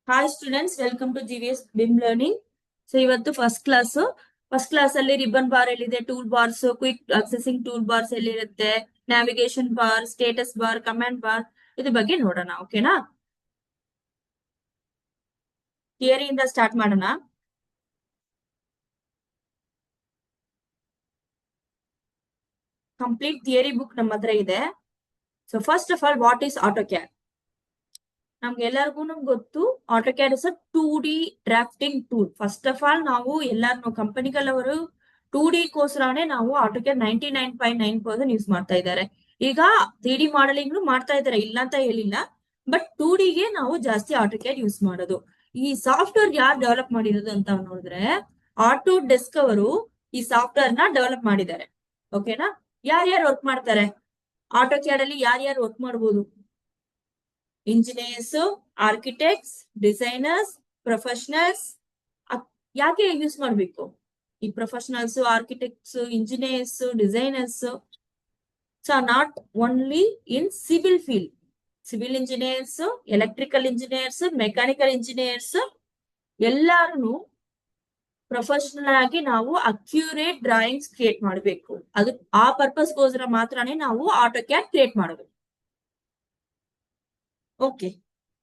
Hi students, welcome to GVS BIM learning. So ಇವತ್ತು first class ಅಲ್ಲಿ ribbon bar ಎಲ್ಲಿದೆ, tool bars, quick accessing tool bars ಎಲ್ಲಿರುತ್ತೆ, navigation bar, status bar, command bar, ಇದ್ರ ಬಗ್ಗೆ ನೋಡೋಣ. ಓಕೆನಾ? ಥಿಯರಿಯಿಂದ ಸ್ಟಾರ್ಟ್ ಮಾಡೋಣ. ಕಂಪ್ಲೀಟ್ ಥಿಯರಿ ಬುಕ್ ನಮ್ಮ ಹತ್ರ ಇದೆ. So first of all, what is AutoCAD? ನಮ್ಗೆಲ್ಲರಿಗೂ ಗೊತ್ತು, AutoCAD is a 2D drafting tool. First of all ನಾವು ಎಲ್ಲಾರು ಕಂಪನಿಗಳವರು 2D ಕೋಸ್ಕರನೇ ನಾವು ಆಟೋಕ್ಯಾಡ್ 99.9% ಯೂಸ್ ಮಾಡ್ತಾ ಇದ್ದಾರೆ. ಈಗ 3D ಮಾಡಲಿಂಗ್ ಮಾಡ್ತಾ ಇದ್ದಾರೆ, ಇಲ್ಲ ಅಂತ ಹೇಳಿಲ್ಲ, ಬಟ್ 2Dಗೆ ನಾವು ಜಾಸ್ತಿ ಆಟೋಕ್ಯಾಡ್ ಯೂಸ್ ಮಾಡೋದು. ಈ ಸಾಫ್ಟ್ವೇರ್ ಯಾರು ಡೆವಲಪ್ ಮಾಡಿರೋದು ಅಂತ ನೋಡಿದ್ರೆ, ಆಟೋ ಡೆಸ್ಕ್ ಅವರು ಈ ಸಾಫ್ಟ್ವೇರ್ ನ ಡೆವಲಪ್ ಮಾಡಿದ್ದಾರೆ. ಓಕೆನಾ? ಯಾರ್ಯಾರು ವರ್ಕ್ ಮಾಡ್ತಾರೆ ಆಟೋಕ್ಯಾಡ್ ಅಲ್ಲಿ? ಯಾರ್ಯಾರು ವರ್ಕ್ ಮಾಡ್ಬೋದು? Engineers, architects, designers, professionals. ಯಾಕೆ ಯೂಸ್ ಮಾಡ್ಬೇಕು ಈ professionals, architects, engineers, designers? So not only in civil field, civil engineers, electrical engineers, mechanical engineers ಎಲ್ಲಾರು ಪ್ರೊಫೆಷನಲ್ ಆಗಿ ನಾವು ಅಕ್ಯುರೇಟ್ ಡ್ರಾಯಿಂಗ್ಸ್ ಕ್ರಿಯೇಟ್ ಮಾಡಬೇಕು. ಅದು ಆ ಪರ್ಪಸ್ಗೋಸ್ಕರ ಮಾತ್ರನೇ ನಾವು ಆಟೋಕ್ಯಾಡ್ ಕ್ರಿಯೇಟ್ ಮಾಡೋದು. ಓಕೆ,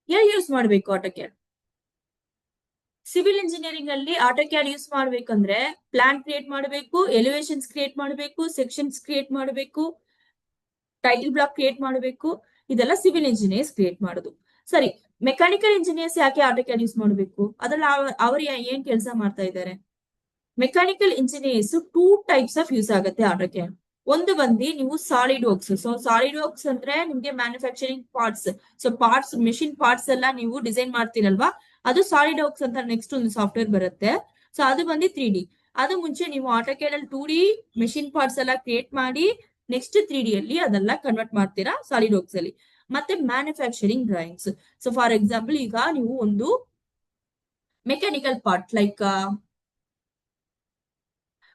ಯಾರು ಯೂಸ್ ಮಾಡ್ಬೇಕು ಆಟೋಕ್ಯಾಡ್? ಸಿವಿಲ್ ಇಂಜಿನಿಯರಿಂಗ್ ಅಲ್ಲಿ ಆಟೋಕ್ಯಾಡ್ ಯೂಸ್ ಮಾಡ್ಬೇಕಂದ್ರೆ ಪ್ಲಾನ್ ಕ್ರಿಯೇಟ್ ಮಾಡಬೇಕು, ಎಲಿವೇಶನ್ಸ್ ಕ್ರಿಯೇಟ್ ಮಾಡಬೇಕು, ಸೆಕ್ಷನ್ಸ್ ಕ್ರಿಯೇಟ್ ಮಾಡಬೇಕು, ಟೈಟಲ್ ಬ್ಲಾಕ್ ಕ್ರಿಯೇಟ್ ಮಾಡಬೇಕು. ಇದೆಲ್ಲ ಸಿವಿಲ್ ಇಂಜಿನಿಯರ್ಸ್ ಕ್ರಿಯೇಟ್ ಮಾಡೋದು. ಸರಿ, ಮೆಕ್ಯಾನಿಕಲ್ ಇಂಜಿನಿಯರ್ಸ್ ಯಾಕೆ ಆಟೋಕ್ಯಾಡ್ ಯೂಸ್ ಮಾಡಬೇಕು? ಅದ್ರಲ್ಲಿ ಅವ್ರು ಏನ್ ಕೆಲಸ ಮಾಡ್ತಾ ಇದ್ದಾರೆ? Mechanical engineers 2 types of use ಆಗುತ್ತೆ ಆಟೋಕ್ಯಾಡ್. ಒಂದು ಬಂದು ನೀವು solid works. So solid works ಅಂದ್ರೆ ನಿಮ್ಗೆ manufacturing parts, so parts, machine parts ಎಲ್ಲ ನೀವು ಡಿಸೈನ್ ಮಾಡ್ತೀರಲ್ವಾ, ಅದು ಸಾಲಿಡ್ ವರ್ಕ್ಸ್ ಅಂತ ನೆಕ್ಸ್ಟ್ ಒಂದು ಸಾಫ್ಟ್ವೇರ್ ಬರುತ್ತೆ. ಸೊ ಅದು ಬಂದು 3D. ಅದು ಮುಂಚೆ ನೀವು ಆಟೋಕ್ಯಾಡ್ ಅಲ್ಲಿ 2D ಮೆಷಿನ್ ಪಾರ್ಟ್ಸ್ ಎಲ್ಲ ಕ್ರಿಯೇಟ್ ಮಾಡಿ ನೆಕ್ಸ್ಟ್ 3D ಅಲ್ಲಿ ಅದೆಲ್ಲ ಕನ್ವರ್ಟ್ ಮಾಡ್ತೀರಾ ಸಾಲಿಡ್ ವರ್ಕ್ಸ್ ಅಲ್ಲಿ. ಮತ್ತೆ manufacturing drawings. So for example, ಈಗ ನೀವು ಒಂದು ಮೆಕ್ಯಾನಿಕಲ್ ಪಾರ್ಟ್ ಲೈಕ್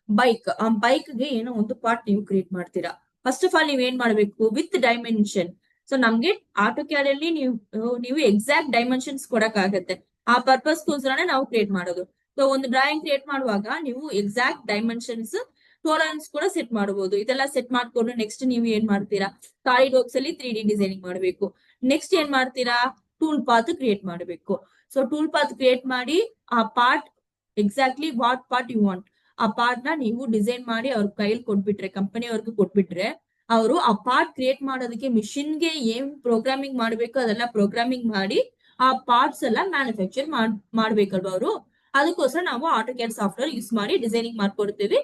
ಬೈಕ್, ಆ ಬೈಕ್ಗೆ ಏನೋ ಒಂದು ಪಾರ್ಟ್ ನೀವು ಕ್ರಿಯೇಟ್ ಮಾಡ್ತೀರಾ. ಫಸ್ಟ್ ಆಫ್ ಆಲ್ ನೀವ್ ಏನ್ ಮಾಡ್ಬೇಕು? With dimension. ಸೊ ನಮ್ಗೆ ಆಟೋಕ್ಯಾಡ್ ಅಲ್ಲಿ ನೀವು ಎಕ್ಸಾಕ್ಟ್ ಡೈಮೆನ್ಷನ್ಸ್ ಕೊಡಕ್ ಆಗತ್ತೆ. ಆ ಪರ್ಪಸ್ಗೋಸ್ಕರನೇ ನಾವು ಕ್ರಿಯೇಟ್ ಮಾಡೋದು. ಸೊ ಒಂದು ಡ್ರಾಯಿಂಗ್ ಕ್ರಿಯೇಟ್ ಮಾಡುವಾಗ ನೀವು ಎಕ್ಸಾಕ್ಟ್ ಡೈಮೆನ್ಷನ್ಸ್, ಟೋಲರೆನ್ಸ್ ಕೂಡ ಸೆಟ್ ಮಾಡಬಹುದು. ಇದೆಲ್ಲ ಸೆಟ್ ಮಾಡ್ಕೊಂಡು ನೆಕ್ಸ್ಟ್ ನೀವು ಏನ್ ಮಾಡ್ತೀರಾ? ಸಾಲಿಡ್ ವರ್ಕ್ಸ್ ಅಲ್ಲಿ 3D ಡಿಸೈನಿಂಗ್ ಮಾಡಬೇಕು. ನೆಕ್ಸ್ಟ್ ಏನ್ ಮಾಡ್ತೀರಾ? ಟೂಲ್ ಪಾತ್ ಕ್ರಿಯೇಟ್ ಮಾಡಬೇಕು. ಸೊ ಟೂಲ್ ಪಾತ್ ಕ್ರಿಯೇಟ್ ಮಾಡಿ ಆ part, exactly what part you want, ಆ ಪಾರ್ಟ್ ನ ನೀವು ಡಿಸೈನ್ ಮಾಡಿ ಅವ್ರ ಕೈಲಿ ಕೊಟ್ಬಿಟ್ರೆ, ಕಂಪನಿಯವ್ರಿಗೆ ಕೊಟ್ಬಿಟ್ರೆ, ಅವರು ಆ ಪಾರ್ಟ್ ಕ್ರಿಯೇಟ್ ಮಾಡೋದಕ್ಕೆ ಮಿಷಿನ್ಗೆ ಏನ್ ಪ್ರೋಗ್ರಾಮಿಂಗ್ ಮಾಡ್ಬೇಕು ಅದೆಲ್ಲ ಪ್ರೋಗ್ರಾಮಿಂಗ್ ಮಾಡಿ ಆ ಪಾರ್ಟ್ಸ್ ಎಲ್ಲ ಮ್ಯಾನುಫ್ಯಾಕ್ಚರ್ ಮಾಡ್ಬೇಕಲ್ವಾ ಅವರು. ಅದಕ್ಕೋಸ್ಕರ ನಾವು ಆಟೋಕ್ಯಾಡ್ ಸಾಫ್ಟ್ವೇರ್ ಯೂಸ್ ಮಾಡಿ ಡಿಸೈನಿಂಗ್ ಮಾಡ್ಕೊಡ್ತೀವಿ.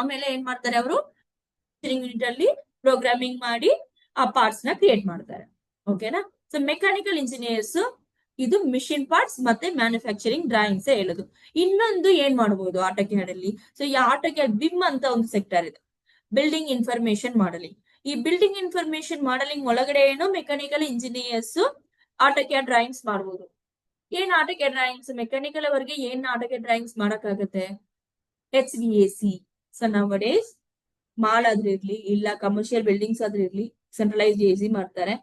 ಆಮೇಲೆ ಏನ್ ಮಾಡ್ತಾರೆ ಅವರು? ಯೂನಿಟ್ ಅಲ್ಲಿ ಪ್ರೋಗ್ರಾಮಿಂಗ್ ಮಾಡಿ ಆ ಪಾರ್ಟ್ಸ್ ನ ಕ್ರಿಯೇಟ್ ಮಾಡ್ತಾರೆ. ಓಕೆನಾ? ಸೊ ಮೆಕ್ಯಾನಿಕಲ್ ಇಂಜಿನಿಯರ್ಸ್ ಇದು ಮಿಷಿನ್ ಪಾರ್ಟ್ಸ್ ಮತ್ತೆ ಮ್ಯಾನುಫ್ಯಾಕ್ಚರಿಂಗ್ ಡ್ರಾಯಿಂಗ್ಸ್ ಹೇಳೋದು. ಇನ್ನೊಂದು ಏನ್ ಮಾಡಬಹುದು ಆಟೋಕ್ಯಾಡ್ ಅಲ್ಲಿ? ಸೊ ಈ ಆಟೋಕ್ಯಾಡ್ ಬಿಮ್ ಅಂತ ಒಂದು ಸೆಕ್ಟರ್ ಇದೆ, ಬಿಲ್ಡಿಂಗ್ ಇನ್ಫಾರ್ಮೇಶನ್ ಮಾಡಲಿಂಗ್. ಈ ಬಿಲ್ಡಿಂಗ್ ಇನ್ಫಾರ್ಮೇಶನ್ ಮಾಡಲಿಂಗ್ ಒಳಗಡೆ ಏನೋ ಮೆಕ್ಯಾನಿಕಲ್ ಇಂಜಿನಿಯರ್ಸ್ ಆಟೋಕ್ಯಾಡ್ ಡ್ರಾಯಿಂಗ್ಸ್ ಮಾಡಬಹುದು. ಏನ್ ಆಟೋಕ್ಯಾಡ್ ಡ್ರಾಯಿಂಗ್ಸ್? ಮೆಕ್ಯಾನಿಕಲ್ ಅವರಿಗೆ ಏನ್ ಆಟೋಕ್ಯಾಡ್ ಡ್ರಾಯಿಂಗ್ಸ್ ಮಾಡಕ್ಕಾಗತ್ತೆ? HVAC. So now days mall ಆದ್ರೂ ಇರ್ಲಿ, ಇಲ್ಲ ಕಮರ್ಷಿಯಲ್ ಬಿಲ್ಡಿಂಗ್ಸ್ ಆದ್ರೂ ಇರ್ಲಿ, ಸೆಂಟ್ರಲೈಸ್ಡ್ AC ಮಾಡ್ತಾರೆ,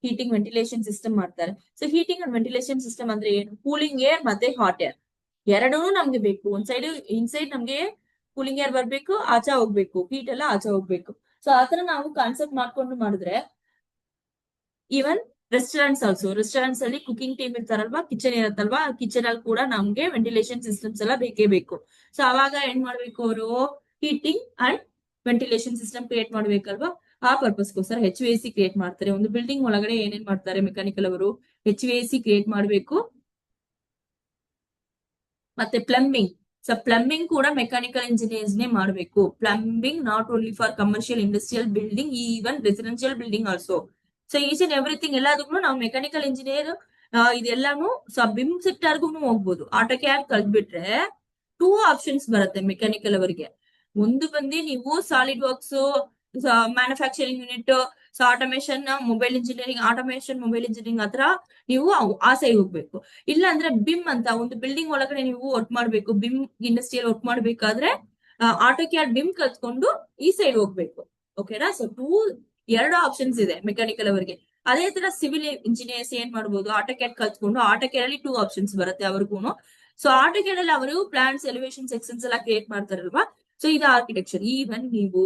ಹೀಟಿಂಗ್ ವೆಂಟಿಲೇಷನ್ ಸಿಸ್ಟಮ್ ಮಾಡ್ತಾರೆ. So heating and ventilation system ಅಂದ್ರೆ ಏನು? ಕೂಲಿಂಗ್ ಏರ್ ಮತ್ತೆ ಹಾಟ್ ಏರ್ ಎರಡೂ ನಮ್ಗೆ ಬೇಕು. ಒಂದ್ ಸೈಡ್ ಇನ್ಸೈಡ್ ನಮ್ಗೆ ಕೂಲಿಂಗ್ ಏರ್ ಬರ್ಬೇಕು, ಆಚೆ ಹೋಗ್ಬೇಕು, ಹೀಟ್ ಎಲ್ಲ ಆಚೆ ಹೋಗ್ಬೇಕು. ಸೊ ಆತರ ನಾವು ಕಾನ್ಸೆಪ್ಟ್ ಮಾಡ್ಕೊಂಡು ಮಾಡಿದ್ರೆ, ಈವನ್ ರೆಸ್ಟೋರೆಂಟ್ಸ್ ಆಲ್ಸೋ, ರೆಸ್ಟೋರೆಂಟ್ಸ್ ಅಲ್ಲಿ ಕುಕಿಂಗ್ ಟೀಮ್ ಇರ್ತಾರಲ್ವಾ, ಕಿಚನ್ ಇರತ್ತಲ್ವಾ, ಕಿಚನ್ ಅಲ್ಲಿ ಕೂಡ ನಮ್ಗೆ ವೆಂಟಿಲೇಷನ್ ಸಿಸ್ಟಮ್ಸ್ ಎಲ್ಲ ಬೇಕೇ ಬೇಕು. ಸೊ ಅವಾಗ ಏನ್ ಮಾಡ್ಬೇಕು ಅವರು? Heating and ventilation system create ಮಾಡ್ಬೇಕಲ್ವಾ. ಆ ಪರ್ಪಸ್ಗೋಸ್ಕರ HVAC ಕ್ರಿಯೇಟ್ ಮಾಡ್ತಾರೆ. ಒಂದು ಬಿಲ್ಡಿಂಗ್ ಒಳಗಡೆ ಏನೇನ್ ಮಾಡ್ತಾರೆ ಮೆಕ್ಯಾನಿಕಲ್ ಅವರು? HVAC ಕ್ರಿಯೇಟ್ ಮಾಡ್ಬೇಕು. ಮತ್ತೆ ಪ್ಲಂಬಿಂಗ್. ಸೊ ಪ್ಲಂಬಿಂಗ್ ಕೂಡ ಮೆಕ್ಯಾನಿಕಲ್ ಇಂಜಿನಿಯರ್ಸ್ ನೇ ಮಾಡಬೇಕು. Plumbing not only for commercial industrial building, even residential building also. So each and everything ಎಲ್ಲದಕ್ಕೂ ನಾವು ಮೆಕ್ಯಾನಿಕಲ್ ಇಂಜಿನಿಯರ್ ಇದೆಲ್ಲಾನು ಬಿಮ್ ಸೆಕ್ಟರ್ಗೂ ಹೋಗ್ಬೋದು. ಆಟೋಕ್ಯಾಡ್ ಕಲ್ತ್ಬಿಟ್ರೆ 2 ಆಪ್ಷನ್ಸ್ ಬರುತ್ತೆ ಮೆಕ್ಯಾನಿಕಲ್ ಅವರಿಗೆ. ಒಂದು ಬಂದು ನೀವು solid works, manufacturing unit, so automation, mobile engineering, automation mobile engineering ಹತ್ರ ನೀವು ಆ ಸೈಡ್ ಹೋಗ್ಬೇಕು. ಇಲ್ಲ ಅಂದ್ರೆ ಬಿಮ್ ಅಂತ ಒಂದು ಬಿಲ್ಡಿಂಗ್ ಒಳಗಡೆ ನೀವು ವರ್ಕ್ ಮಾಡ್ಬೇಕು, ಬಿಮ್ ಇಂಡಸ್ಟ್ರಿಯಲ್ ವರ್ಕ್ ಮಾಡ್ಬೇಕಾದ್ರೆ ಆಟೋಕ್ಯಾಡ್ ಬಿಮ್ ಕಲ್ತ್ಕೊಂಡು ಈ ಸೈಡ್ ಹೋಗ್ಬೇಕು. ಓಕೆನಾ? ಸೊ 2 ಆಪ್ಷನ್ಸ್ ಇದೆ ಮೆಕ್ಯಾನಿಕಲ್ ಅವರಿಗೆ. ಅದೇ ತರ ಸಿವಿಲ್ ಇಂಜಿನಿಯರ್ಸ್ ಏನ್ ಮಾಡ್ಬೋದು, ಆಟೋಕ್ಯಾಡ್ ಕಲ್ತ್ಕೊಂಡು ಆಟೋಕ್ಯಾಡ್ ಅಲ್ಲಿ 2 ಆಪ್ಷನ್ಸ್ ಬರುತ್ತೆ ಅವ್ರಿಗೂ. ಸೊ ಆಟೋಕ್ಯಾಡ್ ಅಲ್ಲಿ ಅವರು ಪ್ಲಾನ್ಸ್, ಎಲಿವೇಶನ್, ಸೆಕ್ಷನ್ಸ್ ಎಲ್ಲ ಕ್ರಿಯೇಟ್ ಮಾಡ್ತಾರಲ್ವಾ. ಸೊ ಇದು ಆರ್ಕಿಟೆಕ್ಚರ್. ಈವನ್ ನೀವು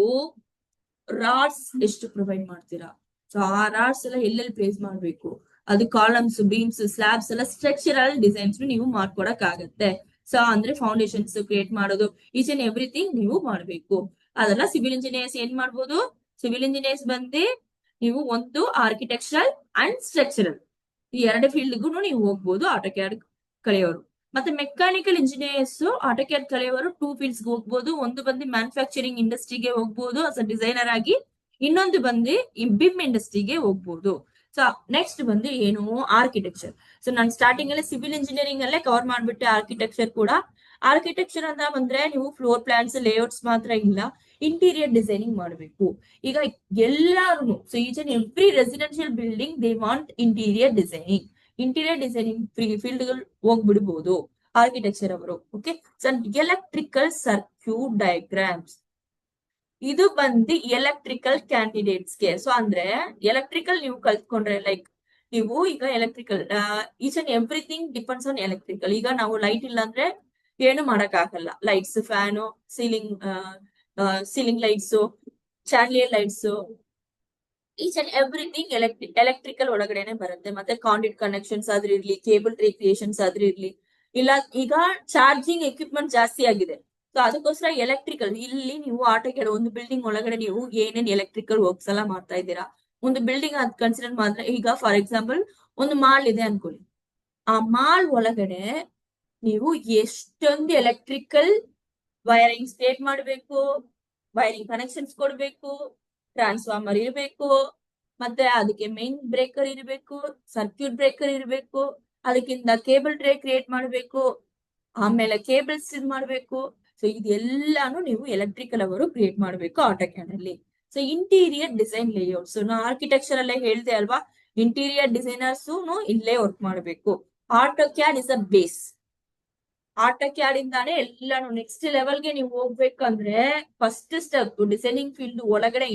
ರಾಡ್ಸ್ ಎಷ್ಟು ಪ್ರೊವೈಡ್ ಮಾಡ್ತೀರಾ, ಸೊ ಆ ರಾಡ್ಸ್ ಎಲ್ಲ ಎಲ್ಲೆಲ್ಲಿ ಪ್ಲೇಸ್ ಮಾಡ್ಬೇಕು, ಅದು ಕಾಲಮ್ಸ್, ಬೀಮ್ಸ್, ಸ್ಲಾಬ್ಸ್ ಎಲ್ಲ ಸ್ಟ್ರಕ್ಚರಲ್ ಡಿಸೈನ್ಸ್ ನೀವು ಮಾಡ್ಕೊಡಕ್ ಆಗತ್ತೆ. ಸೊ ಅಂದ್ರೆ ಫೌಂಡೇಶನ್ಸ್ ಕ್ರಿಯೇಟ್ ಮಾಡೋದು, ಈಚ್ ಅಂಡ್ ಎವ್ರಿಥಿಂಗ್ ನೀವು ಮಾಡ್ಬೇಕು. ಅದೆಲ್ಲ ಸಿವಿಲ್ ಇಂಜಿನಿಯರ್ಸ್ ಏನ್ ಮಾಡ್ಬೋದು, ಸಿವಿಲ್ ಇಂಜಿನಿಯರ್ಸ್ ಬಂದು ನೀವು ಒಂದು ಆರ್ಕಿಟೆಕ್ಚರಲ್ ಅಂಡ್ ಸ್ಟ್ರಕ್ಚರಲ್ ಈ ಎರಡು ಫೀಲ್ಡ್ಗೂ ನೀವು ಹೋಗ್ಬೋದು ಆಟೋಕ್ಯಾಡ್ ಕಲಿಯೋರು. ಮತ್ತೆ ಮೆಕ್ಯಾನಿಕಲ್ ಇಂಜಿನಿಯರ್ಸ್ ಆಟೋಕ್ಯಾಡ್ ಕಲಿಯೋರು 2 ಫೀಲ್ಡ್ಸ್ ಹೋಗ್ಬೋದು. ಒಂದು ಬಂದು ಮ್ಯಾನುಫ್ಯಾಕ್ಚರಿಂಗ್ ಇಂಡಸ್ಟ್ರಿಗೆ ಹೋಗ್ಬೋದು ಆಸ್ ಅ ಡಿಸೈನರ್ ಆಗಿ, ಇನ್ನೊಂದು ಬಂದು ಈ ಬಿಮ್ ಇಂಡಸ್ಟ್ರಿಗೆ ಹೋಗ್ಬೋದು. ಸೊ ನೆಕ್ಸ್ಟ್ ಬಂದು ಏನು, ಆರ್ಕಿಟೆಕ್ಚರ್. ಸೊ ನಾನು ಸ್ಟಾರ್ಟಿಂಗ್ ಅಲ್ಲಿ ಸಿವಿಲ್ ಇಂಜಿನಿಯರಿಂಗ್ ಅಲ್ಲೇ ಕವರ್ ಮಾಡ್ಬಿಟ್ಟೆ ಆರ್ಕಿಟೆಕ್ಚರ್ ಕೂಡ. ಆರ್ಕಿಟೆಕ್ಚರ್ ಅಂತ ಬಂದ್ರೆ ನೀವು ಫ್ಲೋರ್ ಪ್ಲಾನ್ಸ್, ಲೇಔಟ್ಸ್ ಮಾತ್ರ ಇಲ್ಲ, ಇಂಟೀರಿಯರ್ ಡಿಸೈನಿಂಗ್ ಮಾಡಬೇಕು. ಈಗ ಎಲ್ಲಾರು, so each and every residential building they want interior designing. Interior designing field ಹೋಗ್ಬಿಡ್ಬೋದು ಆರ್ಕಿಟೆಕ್ಚರ್ ಅವರು. Okay, so electrical circuit diagrams ಇದು ಬಂದು ಎಲೆಕ್ಟ್ರಿಕಲ್ ಕ್ಯಾಂಡಿಡೇಟ್ಸ್ಗೆ. ಸೊ ಅಂದ್ರೆ ಎಲೆಕ್ಟ್ರಿಕಲ್ ನೀವು ಕಲ್ತ್ಕೊಂಡ್ರೆ, ಲೈಕ್ ನೀವು ಈಗ electrical each and everything depends on electrical. ಈಗ ನಾವು ಲೈಟ್ ಇಲ್ಲ ಅಂದ್ರೆ ಏನು ಮಾಡಕ್ ಆಗಲ್ಲ. Lights, fan, ceiling lights, chandelier lights, each and everything electrical ಒಳಗಡೆನೆ ಬರುತ್ತೆ. ಮತ್ತೆ ಕಾಂಡಿಟ್ ಕನೆಕ್ಷನ್ಸ್ ಆದ್ರೂ ಇರ್ಲಿ, ಕೇಬಲ್ ಟ್ರೀ ಕ್ರಿಯೇಷನ್ಸ್ ಆದ್ರೂ ಇರ್ಲಿ, ಇಲ್ಲ ಈಗ ಚಾರ್ಜಿಂಗ್ ಎಕ್ವಿಪ್ಮೆಂಟ್ ಜಾಸ್ತಿ ಆಗಿದೆ. ಸೊ ಅದಕ್ಕೋಸ್ಕರ ಎಲೆಕ್ಟ್ರಿಕಲ್ ಇಲ್ಲಿ ನೀವು ಆಟೋಕ್ಯಾಡ್ ಒಂದು ಬಿಲ್ಡಿಂಗ್ ಒಳಗಡೆ ನೀವು ಏನೇನ್ ಎಲೆಕ್ಟ್ರಿಕಲ್ ವರ್ಕ್ಸ್ ಎಲ್ಲ ಮಾಡ್ತಾ ಇದ್ದೀರಾ, ಒಂದು ಬಿಲ್ಡಿಂಗ್ ಅದ್ ಕನ್ಸಿಡರ್ ಮಾಡಿದ್ರೆ, ಈಗ ಫಾರ್ ಎಕ್ಸಾಂಪಲ್ ಒಂದು ಮಾಲ್ ಇದೆ ಅನ್ಕೊಳ್ಳಿ, ಆ ಮಾಲ್ ಒಳಗಡೆ ನೀವು ಎಷ್ಟೊಂದು ಎಲೆಕ್ಟ್ರಿಕಲ್ ವೈರಿಂಗ್ ಸ್ಟೇಟ್ ಮಾಡಬೇಕು, ವೈರಿಂಗ್ ಕನೆಕ್ಷನ್ಸ್ ಕೊಡ್ಬೇಕು, ಟ್ರಾನ್ಸ್ಫಾರ್ಮರ್ ಇರಬೇಕು, ಮತ್ತೆ ಅದಕ್ಕೆ ಮೇನ್ ಬ್ರೇಕರ್ ಇರಬೇಕು, ಸರ್ಕ್ಯೂಟ್ ಬ್ರೇಕರ್ ಇರಬೇಕು, ಅದಕ್ಕಿಂತ ಕೇಬಲ್ ಟ್ರೇ ಕ್ರಿಯೇಟ್ ಮಾಡಬೇಕು, ಆಮೇಲೆ ಕೇಬಲ್ಸ್ ಇದು ಮಾಡಬೇಕು. ಸೊ ಇದೆಲ್ಲಾನು ನೀವು ಎಲೆಕ್ಟ್ರಿಕಲ್ ಅವರು ಕ್ರಿಯೇಟ್ ಮಾಡಬೇಕು ಆಟೋಕ್ಯಾಡ್ ಅಲ್ಲಿ. ಸೊ ಇಂಟೀರಿಯರ್ ಡಿಸೈನ್ ಲೇಔಟ್ಸ್ ನಾ ಆರ್ಕಿಟೆಕ್ಚರ್ ಅಲ್ಲೇ ಹೇಳ್ದೆ ಅಲ್ವಾ, ಇಂಟೀರಿಯರ್ ಡಿಸೈನರ್ಸ್ ಇಲ್ಲೇ ವರ್ಕ್ ಮಾಡಬೇಕು. AutoCAD is a base. AutoCAD ಇಂದಾನೆ ಎಲ್ಲಾನು ನೆಕ್ಸ್ಟ್ ಲೆವೆಲ್ಗೆ ನೀವು ಹೋಗ್ಬೇಕಂದ್ರೆ ಫಸ್ಟ್ ಸ್ಟೆಪ್ ಡಿಸೈನಿಂಗ್ ಫೀಲ್ಡ್ ಒಳಗಡೆ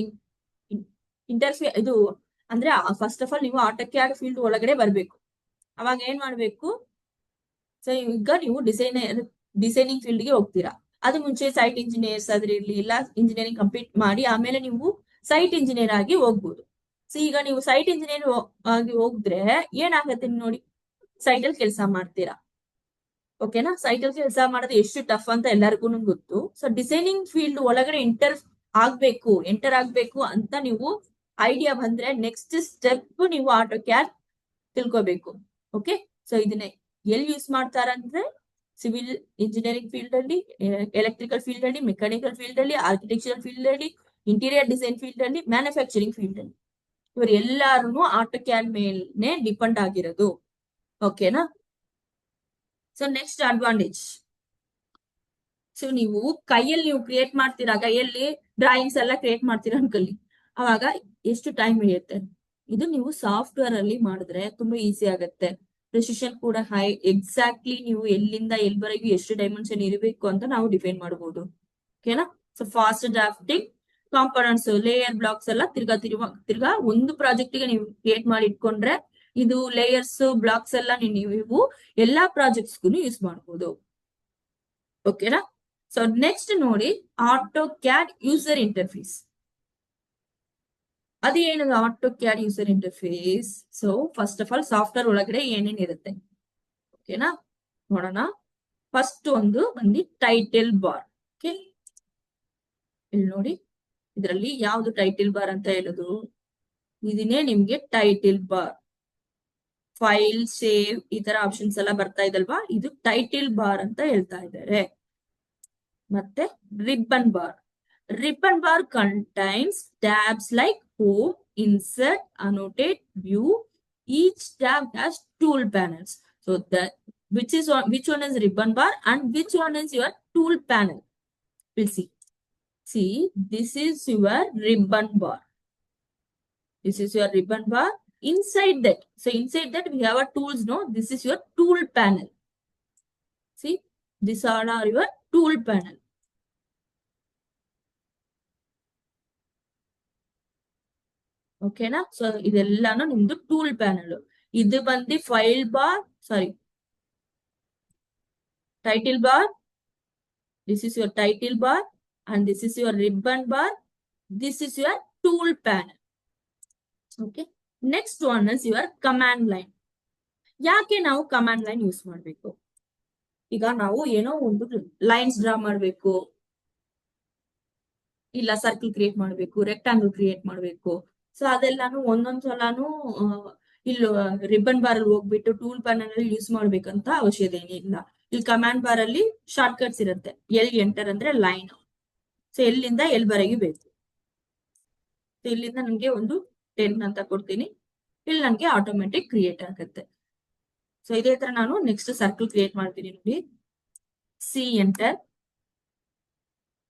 ಇದು ಅಂದ್ರೆ ಫಸ್ಟ್ ಆಫ್ ಆಲ್ ನೀವು ಆಟೋಕ್ಯಾಡ್ ಫೀಲ್ಡ್ ಒಳಗಡೆ ಬರ್ಬೇಕು. ಅವಾಗ ಏನ್ ಮಾಡ್ಬೇಕು, ಸೊ ಈಗ ನೀವು ಡಿಸೈನಿಂಗ್ ಫೀಲ್ಡ್ ಗೆ ಹೋಗ್ತೀರಾ. ಅದು ಮುಂಚೆ ಸೈಟ್ ಇಂಜಿನಿಯರ್ಸ್ ಆದ್ರೆ ಇರ್ಲಿ, ಇಲ್ಲ ಇಂಜಿನಿಯರಿಂಗ್ ಕಂಪ್ಲೀಟ್ ಮಾಡಿ ಆಮೇಲೆ ನೀವು ಸೈಟ್ ಇಂಜಿನಿಯರ್ ಆಗಿ ಹೋಗ್ಬೋದು. ಸೊ ಈಗ ನೀವು ಸೈಟ್ ಇಂಜಿನಿಯರ್ ಆಗಿ ಹೋಗಿದ್ರೆ ಏನಾಗತ್ತೆ ನೋಡಿ, ಸೈಟ್ ಅಲ್ಲಿ ಕೆಲಸ ಮಾಡ್ತೀರಾ. ಓಕೆನಾ, ಸೈಟ್ ಅಲ್ಲಿ ಕೆಲಸ ಮಾಡೋದು ಎಷ್ಟು ಟಫ್ ಅಂತ ಎಲ್ಲರಿಗೂ ಗೊತ್ತು. ಸೊ ಡಿಸೈನಿಂಗ್ ಫೀಲ್ಡ್ ಒಳಗಡೆ ಎಂಟರ್ ಆಗ್ಬೇಕು ಅಂತ ನೀವು ಐಡಿಯಾ ಬಂದ್ರೆ ನೆಕ್ಸ್ಟ್ ಸ್ಟೆಪ್ ನೀವು ಆಟೋಕ್ಯಾಡ್ ತಿಳ್ಕೋಬೇಕು. ಓಕೆ, ಸೊ ಇದನ್ನ ಎಲ್ಲಿ ಯೂಸ್ ಮಾಡ್ತಾರಂದ್ರೆ ಸಿವಿಲ್ ಇಂಜಿನಿಯರಿಂಗ್ ಫೀಲ್ಡ್ ಅಲ್ಲಿ, ಎಲೆಕ್ಟ್ರಿಕಲ್ ಫೀಲ್ಡ್ ಅಲ್ಲಿ, ಮೆಕ್ಯಾನಿಕಲ್ ಫೀಲ್ಡ್ ಅಲ್ಲಿ, ಆರ್ಕಿಟೆಕ್ಚರಲ್ ಫೀಲ್ಡ್ ಅಲ್ಲಿ, ಇಂಟೀರಿಯರ್ ಡಿಸೈನ್ ಫೀಲ್ಡ್ ಅಲ್ಲಿ, ಮ್ಯಾನುಫ್ಯಾಕ್ಚರಿಂಗ್ ಫೀಲ್ಡ್ ಅಲ್ಲಿ, ಇವರು ಎಲ್ಲಾರು ಆಟೋಕ್ಯಾಡ್ ಮೇಲೆ ಡಿಪೆಂಡ್ ಆಗಿರೋದು. ಓಕೆನಾ, ಸೊ ನೆಕ್ಸ್ಟ್ ಅಡ್ವಾಂಟೇಜ್. ಸೊ ನೀವು ಕೈಯಲ್ಲಿ ನೀವು ಕ್ರಿಯೇಟ್ ಮಾಡ್ತೀರಾ, ಕೈಯಲ್ಲಿ ಡ್ರಾಯಿಂಗ್ಸ್ ಎಲ್ಲ ಕ್ರಿಯೇಟ್ ಮಾಡ್ತೀರಾ ಅನ್ಕೊಳ್ಳಿ, ಅವಾಗ ಎಷ್ಟು ಟೈಮ್ ಹಿಡಿಯುತ್ತೆ. ಇದು ನೀವು ಸಾಫ್ಟ್ವೇರ್ ಅಲ್ಲಿ ಮಾಡಿದ್ರೆ ತುಂಬಾ ಈಸಿ ಆಗುತ್ತೆ. ಪ್ರೆಸಿಷನ್ ಕೂಡ ಹೈ, ಎಕ್ಸಾಕ್ಟ್ಲಿ ನೀವು ಎಲ್ಲಿಂದ ಎಲ್ಲಿವರೆಗೂ ಎಷ್ಟು ಡೈಮೆನ್ಷನ್ ಇರಬೇಕು ಅಂತ ನಾವು ಡಿಫೈನ್ ಮಾಡಬಹುದು. ಓಕೆನಾ, so fast drafting, components, layer blocks ಎಲ್ಲ ತಿರ್ಗಾ ಒಂದು ಪ್ರಾಜೆಕ್ಟ್ ಗೆ ನೀವು ಕ್ರಿಯೇಟ್ ಮಾಡಿ ಇಟ್ಕೊಂಡ್ರೆ ಇದು ಲೇಯರ್ಸ್ ಬ್ಲಾಕ್ಸ್ ಎಲ್ಲ ನೀವು ಎಲ್ಲಾ ಪ್ರಾಜೆಕ್ಟ್ಸ್ಗೂ ಯೂಸ್ ಮಾಡಬಹುದು. ಓಕೆನಾ, ಸೊ ನೆಕ್ಸ್ಟ್ ನೋಡಿ ಆಟೋಕ್ಯಾಡ್ ಯೂಸರ್ ಇಂಟರ್ಫೇಸ್. ಅದೇನು AutoCAD user interface? So first of all software ಒಳಗಡೆ ಏನೇನ್ ಇರುತ್ತೆ ಓಕೆನಾ, ನೋಡೋಣ. ಫಸ್ಟ್ ಒಂದು ಬಂದು ಟೈಟಲ್ ಬಾರ್. ಓಕೆ, ಇಲ್ಲಿ ನೋಡಿ, ಇದರಲ್ಲಿ ಯಾವ್ದು ಟೈಟಲ್ ಬಾರ್ ಅಂತ ಹೇಳೋದು, ಇದನ್ನೇ ನಿಮ್ಗೆ ಟೈಟಲ್ ಬಾರ್. ಫೈಲ್, ಸೇವ್ ಈ ತರ ಆಪ್ಷನ್ಸ್ ಎಲ್ಲ ಬರ್ತಾ ಇದಲ್ವಾ, ಇದು ಟೈಟಲ್ ಬಾರ್ ಅಂತ ಹೇಳ್ತಾ ಇದ್ದಾರೆ. ಮತ್ತೆ ribbon bar. Ribbon bar contains tabs like home, insert, annotate, view. Each tab has tool panels. So which one is ribbon bar and which one is your tool panel? We'll see. See, this is your ribbon bar. This is your ribbon bar. Inside that, so inside that we have a tools. No, this is your tool panel. See, these are your tool panel. ಓಕೆನಾ. So ಇದೆಲ್ಲಾನು ನಿಮ್ದು tool panel. ಇದು ಬಂದು file bar, sorry, title bar. This is your title bar and this is your ribbon bar. This is your tool panel. Okay. Next one is your command line. ಯಾಕೆ ನಾವು command line use ಮಾಡಬೇಕು? ಈಗ ನಾವು ಏನೋ ಒಂದು lines draw ಮಾಡಬೇಕು, ಇಲ್ಲ circle create ಮಾಡಬೇಕು, ರೆಕ್ಟಾಂಗಲ್ ಕ್ರಿಯೇಟ್ ಮಾಡಬೇಕು. ಸೊ ಅದೆಲ್ಲಾನು ಒಂದೊಂದ್ಸಲಾನು ಇಲ್ಲಿ ರಿಬ್ಬನ್ ಬಾರ್ ಅಲ್ಲಿ ಹೋಗ್ಬಿಟ್ಟು ಟೂಲ್ ಪ್ಯಾನಲ್ ಅಲ್ಲಿ ಯೂಸ್ ಮಾಡ್ಬೇಕಂತ ಅವಶ್ಯಕತೆ ಏನಿಲ್ಲ. ಇಲ್ಲಿ ಕಮಾಂಡ್ ಬಾರ್ ಅಲ್ಲಿ ಶಾರ್ಟ್ ಕಟ್ಸ್ ಇರುತ್ತೆ. ಎಲ್ ಎಂಟರ್ ಅಂದ್ರೆ ಲೈನ್. ಸೊ ಎಲ್ಲಿಂದ ಎಲ್ವರೆಗೆ ಬೇಕು. ಸೊ ಇಲ್ಲಿಂದ ನನಗೆ ಒಂದು 10 ಅಂತ ಕೊಡ್ತೀನಿ. ಇಲ್ಲಿ ನನಗೆ ಆಟೋಮೆಟಿಕ್ ಕ್ರಿಯೇಟ್ ಆಗುತ್ತೆ. ಸೊ ಇದೇ ತರ ನಾನು ನೆಕ್ಸ್ಟ್ ಸರ್ಕಲ್ ಕ್ರಿಯೇಟ್ ಮಾಡ್ತೀನಿ. ನೋಡಿ, ಸಿ ಎಂಟರ್,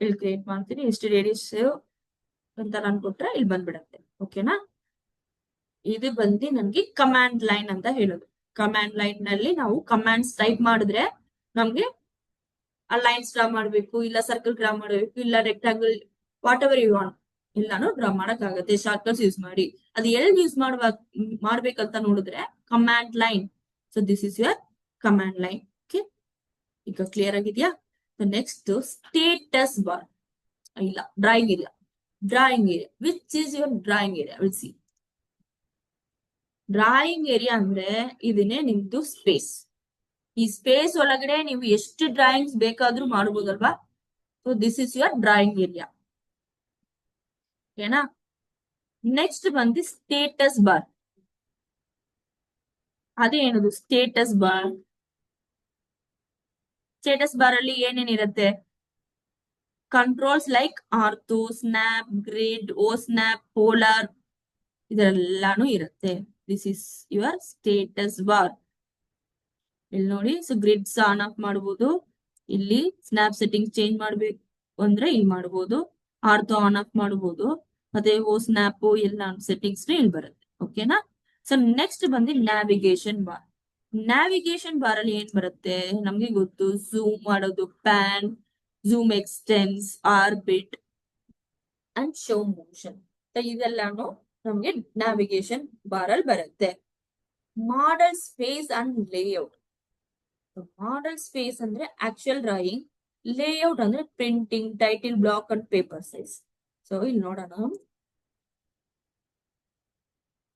ಇಲ್ಲಿ ಕ್ರಿಯೇಟ್ ಮಾಡ್ತೀನಿ. ಎಷ್ಟು ರೇಡಿಯಸ್ ಅಂತ ನಾನು ಕೊಟ್ರೆ ಇಲ್ಲಿ ಬಂದ್ಬಿಡತ್ತೆ. ಓಕೆನಾ. ಇದು ಬಂದು ನನ್ಗೆ ಕಮಾಂಡ್ ಲೈನ್ ಅಂತ ಹೇಳೋದು. ಕಮಾಂಡ್ ಲೈನ್ ನಲ್ಲಿ ನಾವು ಕಮಾಂಡ್ಸ್ ಟೈಪ್ ಮಾಡಿದ್ರೆ ನಮ್ಗೆ ಆ ಲೈನ್ಸ್ ಡ್ರಾ ಮಾಡ್ಬೇಕು, ಇಲ್ಲ ಸರ್ಕಲ್ ಡ್ರಾ ಮಾಡಬೇಕು, ಇಲ್ಲ rectangle, whatever you want ಎಲ್ಲಾನು ಡ್ರಾ ಮಾಡಕ್ ಆಗುತ್ತೆ ಶಾರ್ಟ್ ಕಟ್ಸ್ ಯೂಸ್ ಮಾಡಿ. ಅದು ಎಲ್ಲಿ ಯೂಸ್ ಮಾಡ್ಬೇಕಂತ ನೋಡಿದ್ರೆ command line. So this is your command line. Okay, ಈಗ ಕ್ಲಿಯರ್ ಆಗಿದ್ಯಾ? Next status bar. ಇಲ್ಲ, drawing area. Drawing area, which is your drawing area? Will see. Drawing area ಅಂದ್ರೆ ಇದನ್ನೇ ನಿಮ್ದು ಸ್ಪೇಸ್. ಈ ಸ್ಪೇಸ್ ಒಳಗಡೆ ನೀವು ಎಷ್ಟು ಡ್ರಾಯಿಂಗ್ಸ್ ಬೇಕಾದ್ರೂ ಮಾಡಬಹುದಲ್ವಾ? So this is your drawing area. ಓಕೆನಾ. ನೆಕ್ಸ್ಟ್ ಬಂದು ಸ್ಟೇಟಸ್ ಬಾರ್. ಅದೇನದು ಸ್ಟೇಟಸ್ ಬಾರ್? ಸ್ಟೇಟಸ್ ಬಾರ್ ಅಲ್ಲಿ ಏನೇನಿರುತ್ತೆ? Controls like ortho, snap, grid, O snap, polar, ಇದೆಲ್ಲಾನು ಇರುತ್ತೆ. This is your status bar. ಇಲ್ಲಿ ನೋಡಿ, ಸೊ ಗ್ರಿಡ್ಸ್ ಆನ್ ಆಫ್ ಮಾಡಬಹುದು. ಇಲ್ಲಿ ಸ್ನ್ಯಾಪ್ ಸೆಟ್ಟಿಂಗ್ ಚೇಂಜ್ ಮಾಡ್ಬೇಕು ಅಂದ್ರೆ ಇಲ್ಲಿ ಮಾಡಬಹುದು. ಆರ್ಥೋ ಆನ್ ಆಫ್ ಮಾಡಬಹುದು. ಮತ್ತೆ ಓ ಸ್ನ್ಯಾಪ್ ಎಲ್ಲ ಸೆಟ್ಟಿಂಗ್ಸ್ ಇಲ್ಲಿ ಬರುತ್ತೆ. ಓಕೆನಾ. ಸೊ ನೆಕ್ಸ್ಟ್ ಬಂದು ನ್ಯಾವಿಗೇಷನ್ ಬಾರ್. ನ್ಯಾವಿಗೇಷನ್ ಬಾರ್ ಅಲ್ಲಿ ಏನ್ ಬರುತ್ತೆ ನಮ್ಗೆ ಗೊತ್ತು. ಝೂಮ್ ಮಾಡೋದು, pan, zoom extents, orbit and show motion. ಇದೆಲ್ಲಾನು ನಮ್ಗೆ ನ್ಯಾವಿಗೇಷನ್ ಬಾರ್ ಅಲ್ಲಿ ಬರುತ್ತೆ. Model space and layout. Model space ಅಂದ್ರೆ ಆಕ್ಚುಯಲ್ ಡ್ರಾಯಿಂಗ್, ಲೇಔಟ್ ಅಂದ್ರೆ printing, title block and paper size. So ಇಲ್ಲಿ ನೋಡೋಣ.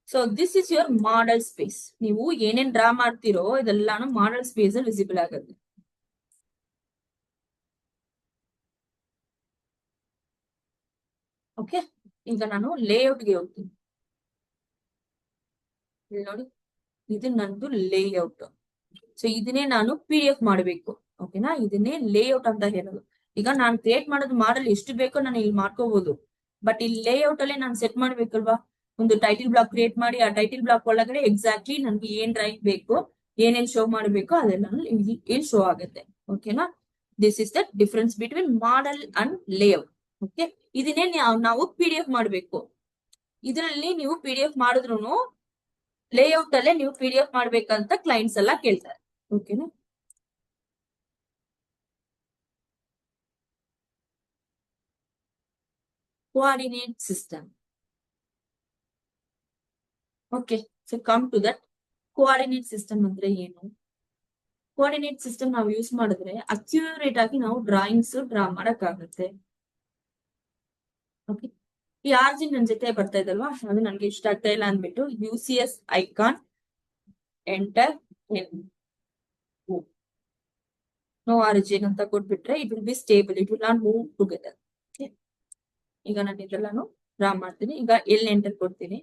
So this is your model space. ನೀವು ಏನೇನ್ ಡ್ರಾ ಮಾಡ್ತಿರೋ ಇದೆಲ್ಲಾನು ಮಾಡೆಲ್ ಸ್ಪೇಸ್ ಅಲ್ಲಿ ವಿಸಿಬಲ್ ಆಗುತ್ತೆ. ಓಕೆ, ಈಗ ನಾನು ಲೇಔಟ್ಗೆ ಹೋಗ್ತೀನಿ. ನೋಡಿ, ಇದು ನಂದು ಲೇಔಟ್. ಸೊ ಇದನ್ನೇ ನಾನು PDF ಮಾಡಬೇಕು. ಓಕೆನಾ. ಇದನ್ನೇ ಲೇಔಟ್ ಅಂತ ಹೇಳೋದು. ಈಗ ನಾನು ಕ್ರಿಯೇಟ್ ಮಾಡೋದು ಮಾಡಲ್ ಎಷ್ಟು ಬೇಕೋ ನಾನು ಇಲ್ಲಿ ಮಾಡ್ಕೋಬಹುದು. ಬಟ್ ಇಲ್ಲಿ ಲೇಔಟ್ ಅಲ್ಲೇ ನಾನು ಸೆಟ್ ಮಾಡ್ಬೇಕಲ್ವಾ? ಒಂದು ಟೈಟಲ್ ಬ್ಲಾಕ್ ಕ್ರಿಯೇಟ್ ಮಾಡಿ ಆ ಟೈಟಲ್ ಬ್ಲಾಕ್ ಒಳಗಡೆ ಎಕ್ಸಾಕ್ಟ್ಲಿ ನನ್ಗೆ ಏನ್ ಡ್ರಾಯಿಂಗ್ ಬೇಕು, ಏನೇನ್ ಶೋ ಮಾಡ್ಬೇಕು ಅದೆಲ್ಲ ಇಲ್ಲಿ ಶೋ ಆಗುತ್ತೆ. ಓಕೆನಾ. This is the difference between model and layout. Okay, ಇದನ್ನೇ ನಾವು PDF ಮಾಡ್ಬೇಕು. ಇದರಲ್ಲಿ ನೀವು PDF ಮಾಡಿದ್ರು ಲೇಔಟ್ ಅಲ್ಲೇ ನೀವು PDF ಮಾಡ್ಬೇಕಂತ ಕ್ಲೈಂಟ್ಸ್ ಎಲ್ಲ ಕೇಳ್ತಾರೆ. ಓಕೆನಾ. Coordinate system. Okay, so come to that. Coordinate system ಅಂದ್ರೆ ಏನು? ಕೋಆರ್ಡಿನೇಟ್ ಸಿಸ್ಟಮ್ ನಾವು ಯೂಸ್ ಮಾಡಿದ್ರೆ ಅಕ್ಯುರೇಟ್ ಆಗಿ ನಾವು ಡ್ರಾಯಿಂಗ್ಸ್ ಡ್ರಾ ಮಾಡಕ್ ಆಗುತ್ತೆ. ಓಕೆ, ಈ ಆರ್ಜಿನ್ ನನ್ ಜೊತೆ ಬರ್ತಾ ಇದಲ್ವಾ, ಅದು ನನ್ಗೆ ಇಷ್ಟ ಆಗ್ತಾ ಇಲ್ಲ ಅಂದ್ಬಿಟ್ಟು UCS icon enter no origin ಅಂತ ಕೊಟ್ಬಿಟ್ರೆ it will be stable, it will not move together. ಈಗ ನಾನು ಇದೆಲ್ಲಾನು ಡ್ರಾ ಮಾಡ್ತೀನಿ. ಈಗ ಎಲ್ ಎಂಟರ್ ಕೊಡ್ತೀನಿ.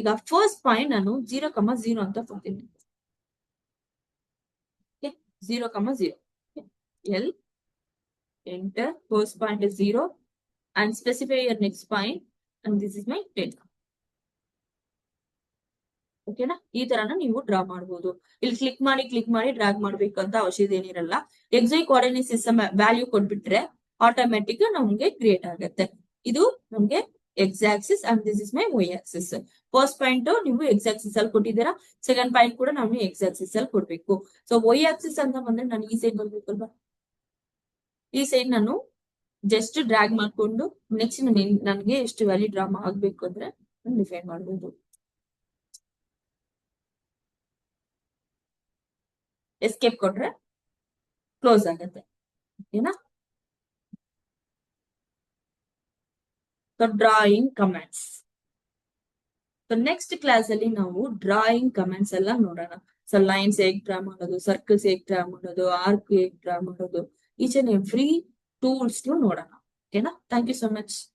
ಈಗ ಫಸ್ಟ್ ಪಾಯಿಂಟ್ ನಾನು 0,0 ಅಂತ ಕೊಡ್ತೀನಿ. 0,0 L enter. First point is 0 and specify your next point and this is my 10. ಓಕೆನಾ. ಈ ತರನ ನೀವು ಡ್ರಾ ಮಾಡಬಹುದು. ಇಲ್ಲಿ ಕ್ಲಿಕ್ ಮಾಡಿ ಡ್ರಾಗ್ ಮಾಡ್ಬೇಕು ಅಂತ ಅವಶ್ಯಕತೆ ಏನಿರಲ್ಲ. XY ಕೋಆರ್ಡಿನೇಟ್ ಸಿಸ್ಟಮ್ ವ್ಯಾಲ್ಯೂ ಕೊಟ್ಬಿಟ್ರೆ ಆಟೋಮೆಟಿಕ್ ನಮ್ಗೆ ಕ್ರಿಯೇಟ್ ಆಗುತ್ತೆ. ಇದು ನಮ್ಗೆ X Axis and this is my Y Axis. First point ನೀವು X ಆಕ್ಸಿಸ್ ಅಲ್ಲಿ ಕೊಟ್ಟಿದ್ದೀರಾ, ಸೆಕೆಂಡ್ ಪಾಯಿಂಟ್ ಕೂಡ ನಾವು X ಆಕ್ಸಿಸ್ ಅಲ್ಲಿ ಕೊಡ್ಬೇಕು. ಸೊ Y ಆಕ್ಸಿಸ್ ಅಂತ ಬಂದ್ರೆ ನಾನು ಈ ಸೈಡ್ ಬರ್ಬೇಕಲ್ವಾ? ಈ ಸೈಡ್ ನಾನು ಜಸ್ಟ್ ಡ್ರಾಗ್ ಮಾಡ್ಕೊಂಡು ನೆಕ್ಸ್ಟ್ ನನ್ಗೆ ಎಷ್ಟು ವ್ಯಾಲ್ಯೂ ಡ್ರಾ ಆಗ್ಬೇಕು ಅಂದ್ರೆ ಡಿಫೈನ್ ಮಾಡಬಹುದು. ಎಸ್ಕೇಪ್ ಕೊಟ್ರೆ ಕ್ಲೋಸ್ ಆಗುತ್ತೆ. ಓಕೆನಾ? So drawing comments. So next class ಅಲ್ಲಿ ನಾವು ಡ್ರಾಯಿಂಗ್ ಕಮೆಂಟ್ಸ್ ಎಲ್ಲ ನೋಡೋಣ. ಸೊ ಲೈನ್ಸ್ ಹೇಗ್ ಡ್ರಾ ಮಾಡೋದು, ಸರ್ಕಲ್ಸ್ ಹೇಗ್ ಡ್ರಾ ಮಾಡೋದು, ಆರ್ಕ್ ಹೇಗ್ ಡ್ರಾ ಮಾಡೋದು, ಈಚ್ ಅಂಡ್ ಎವ್ರಿ ಟೂಲ್ಸ್ ನೋಡೋಣ. ಓಕೆನಾ? Thank you so much.